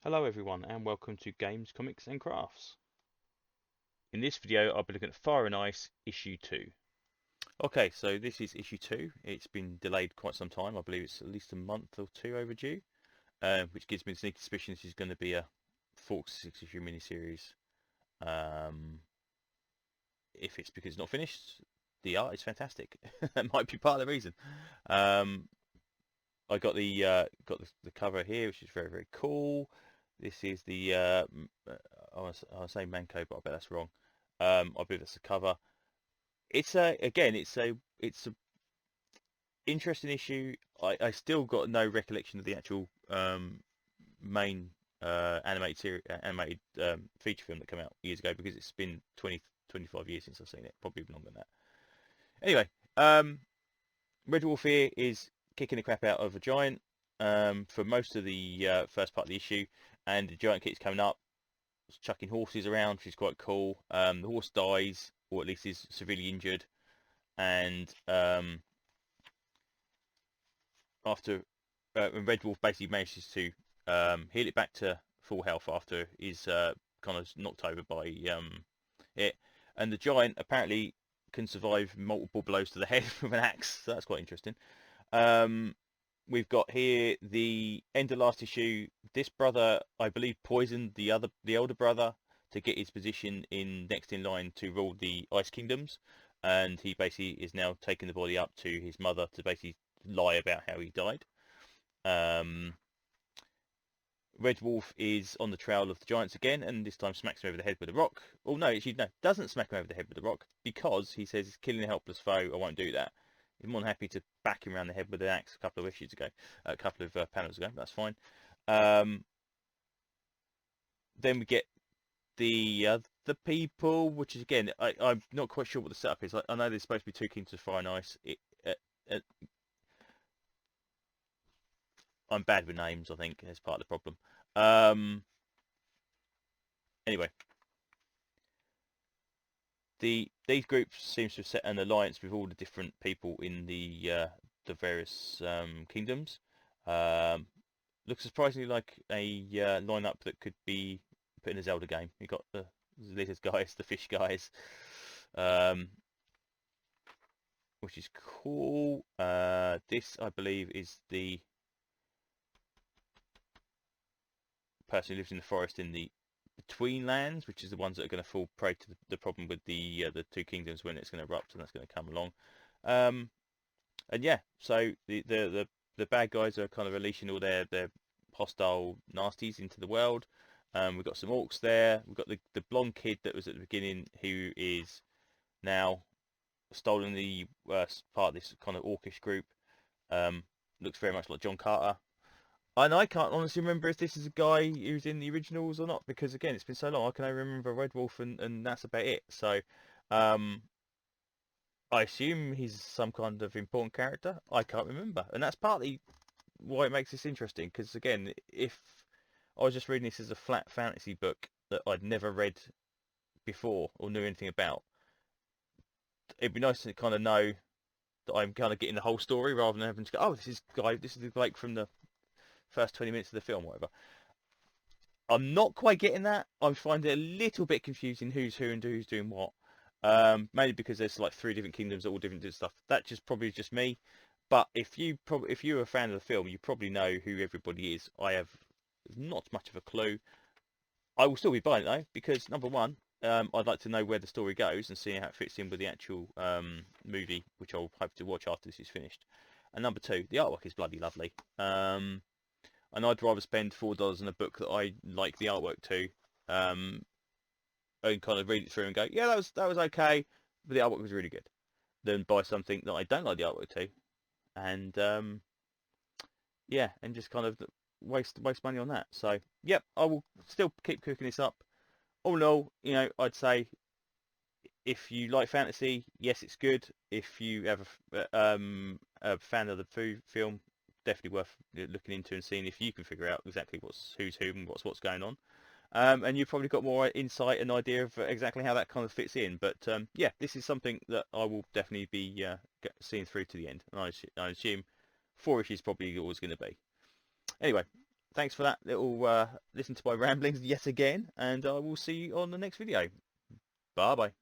Hello everyone and welcome to Games, Comics and Crafts. In this video I'll be looking at Fire and Ice issue 2. Okay, so this is issue 2. It's been delayed quite some time. I believe it's at least a month or two overdue, which gives me the sneaky suspicion this is going to be a 4 to 6 issue miniseries. Um, if it's because it's not finished, the art is fantastic. That might be part of the reason. Um, I got the cover here, which is very cool. This is the I want to say Manco, but I bet that's wrong. I believe that's the cover. It's a again, it's a interesting issue. I still got no recollection of the actual main animated feature film that came out years ago because it's been 25 years since I've seen it, probably even longer than that. Anyway, Red Wolf here is kicking the crap out of a giant for most of the first part of the issue, and the giant keeps coming up, chucking horses around, which is quite cool. The horse dies, or at least is severely injured, and after Red Wolf basically manages to heal it back to full health after he's kind of knocked over by it, and the giant apparently can survive multiple blows to the head with an axe, so that's quite interesting. Um, we've got here the end of last issue. This brother, I believe, poisoned the elder brother to get his position in next in line to rule the Ice Kingdoms, and he basically is now taking the body up to his mother to basically lie about how he died. Um, Red Wolf is on the trail of the giants again, and this time smacks him over the head with a rock. Oh no, actually no, doesn't smack him over the head with a rock because he says he's killing a helpless foe. I won't do that. He's more than happy to back him around the head with an axe a couple of issues ago, a couple of panels ago. That's fine. Um, then we get the people, which is again, I'm not quite sure what the setup is. I know there's supposed to be two kings of fire and ice. Uh, I'm bad with names. I think that's part of the problem. Um, anyway, these groups seems to have set an alliance with all the different people in the various kingdoms. Um, looks surprisingly like a lineup that could be put in a Zelda game. You got the lizard guys, the fish guys, um, which is cool. This, I believe, is the person who lives in the forest in the between lands, which is the ones that are going to fall prey to the problem with the two kingdoms when it's going to erupt and that's going to come along. Um, and yeah, so the bad guys are kind of releasing all their hostile nasties into the world. We've got some orcs there. We've got the blonde kid that was at the beginning who is now stolen the part of this kind of orcish group. Um, looks very much like John Carter. And I can't honestly remember if this is a guy who's in the originals or not because again it's been so long I can only remember Red Wolf and that's about it. So um, I assume he's some kind of important character. I can't remember, and that's partly why it makes this interesting. Because again, if I was just reading this as a flat fantasy book that I'd never read before or knew anything about, it'd be nice to kind of know that I'm kind of getting the whole story rather than having to go, oh, this is the Blake from the first 20 minutes of the film, whatever. I'm not quite getting that. I'm finding it a little bit confusing who's who and who's doing what. Mainly because there's like three different kingdoms, all different stuff. That just probably just me. But if you're a fan of the film, you probably know who everybody is. I have not much of a clue. I will still be buying it though because number one, I'd like to know where the story goes and see how it fits in with the actual movie, which I'll hope to watch after this is finished. And number two, the artwork is bloody lovely. And I'd rather spend $4 on a book that I like the artwork to, and kind of read it through and go, yeah, that was okay, but the artwork was really good, than buy something that I don't like the artwork to, and yeah, and just kind of waste money on that. So yep, I will still keep cooking this up. All in all, I'd say if you like fantasy, yes, it's good. If you have a fan of the film, definitely worth looking into and seeing if you can figure out exactly what's who's who and what's going on. And you've probably got more insight and idea of exactly how that kind of fits in. But yeah, this is something that I will definitely be seeing through to the end. And I assume 4 issues probably always going to be. Anyway, thanks for that little listen to my ramblings yet again, and I will see you on the next video. Bye bye.